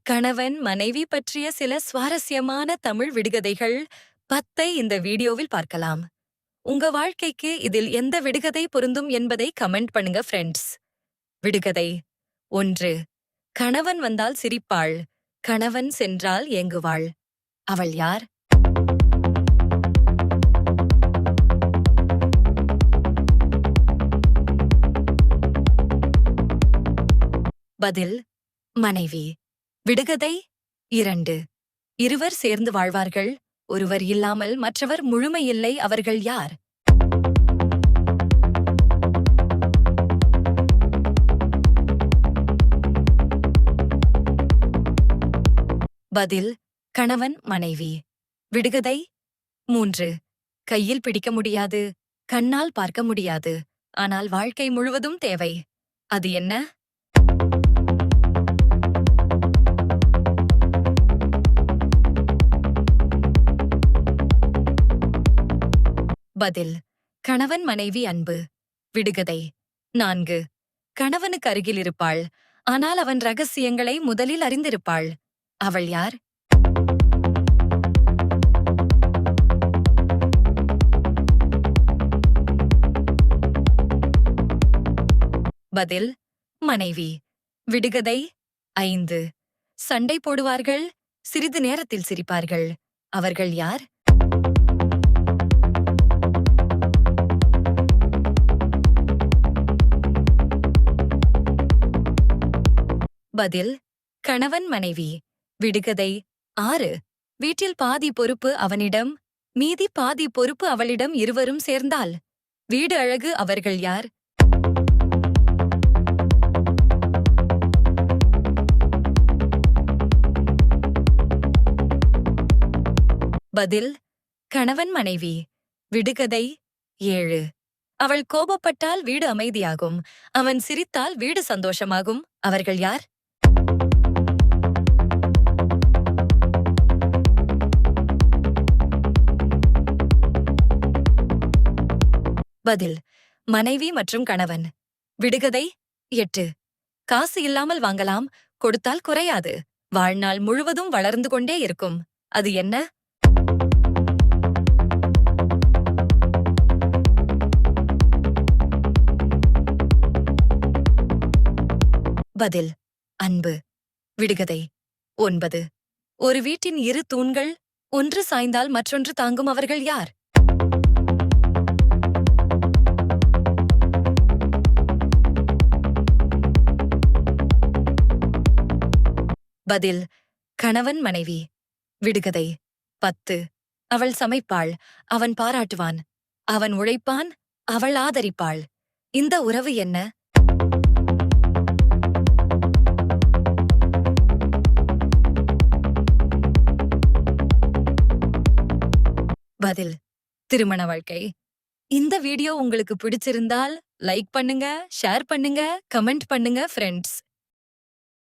கணவன் மனைவி பற்றிய சில சுவாரஸ்யமான தமிழ் விடுகதைகள் 10 இந்த வீடியோவில் பார்க்கலாம். உங்க வாழ்க்கைக்கு இதில் எந்த விடுகதை பொருந்தும் என்பதை கமெண்ட் பண்ணுங்க ஃப்ரெண்ட்ஸ். விடுகதை 1. கணவன் வந்தால் சிரிப்பாள், கணவன் சென்றால் ஏங்குவாள். அவள் யார்? பதில் மனைவி. விடுகதை 2. இருவர் சேர்ந்து வாழ்வார்கள், ஒருவர் இல்லாமல் மற்றவர் முழுமையில்லை, அவர்கள் யார்? பதில் கணவன் மனைவி. விடுகதை 3. கையில் பிடிக்க முடியாது, கண்ணால் பார்க்க முடியாது, ஆனால் வாழ்க்கை முழுவதும் தேவை. அது என்ன? பதில் கணவன் மனைவி அன்பு. விடுகதை 4. கணவனுக்கு அருகில் இருப்பாள், ஆனால் அவன் ரகசியங்களை முதலில் அறிந்திருப்பாள். அவள் யார்? பதில் மனைவி. விடுகதை 5. சண்டை போடுவார்கள், சிறிது நேரத்தில் சிரிப்பார்கள். அவர்கள் யார்? பதில் கணவன் மனைவி. விடுகதை 6. வீட்டில் பாதி பொறுப்பு அவனிடம், மீதி பாதி பொறுப்பு அவளிடம், இருவரும் சேர்ந்தால் வீடு அழகு. அவர்கள் யார்? பதில் கணவன் மனைவி. விடுகதை 7. அவள் கோபப்பட்டால் வீடு அமைதியாகும், அவன் சிரித்தால் வீடு சந்தோஷமாகும். அவர்கள் யார்? பதில் மனைவி மற்றும் கணவன். விடுகதை 8. காசு இல்லாமல் வாங்கலாம், கொடுத்தால் குறையாது, வாழ்நாள் முழுவதும் வளர்ந்து கொண்டே இருக்கும். அது என்ன? பதில் அன்பு. விடுகதை 9. ஒரு வீட்டின் இரு தூண்கள், ஒன்று சாய்ந்தால் மற்றொன்று தாங்கும். அவர்கள் யார்? பதில் கணவன் மனைவி. விடுகதை 10. அவள் சமைப்பாள், அவன் பாராட்டுவான், அவன் உழைப்பான், அவள் ஆதரிப்பாள். இந்த உறவு என்ன? பதில் திருமண வாழ்க்கை. இந்த வீடியோ உங்களுக்கு பிடிச்சிருந்தால் லைக் பண்ணுங்க, ஷேர் பண்ணுங்க, கமெண்ட் பண்ணுங்க ஃப்ரெண்ட்ஸ்.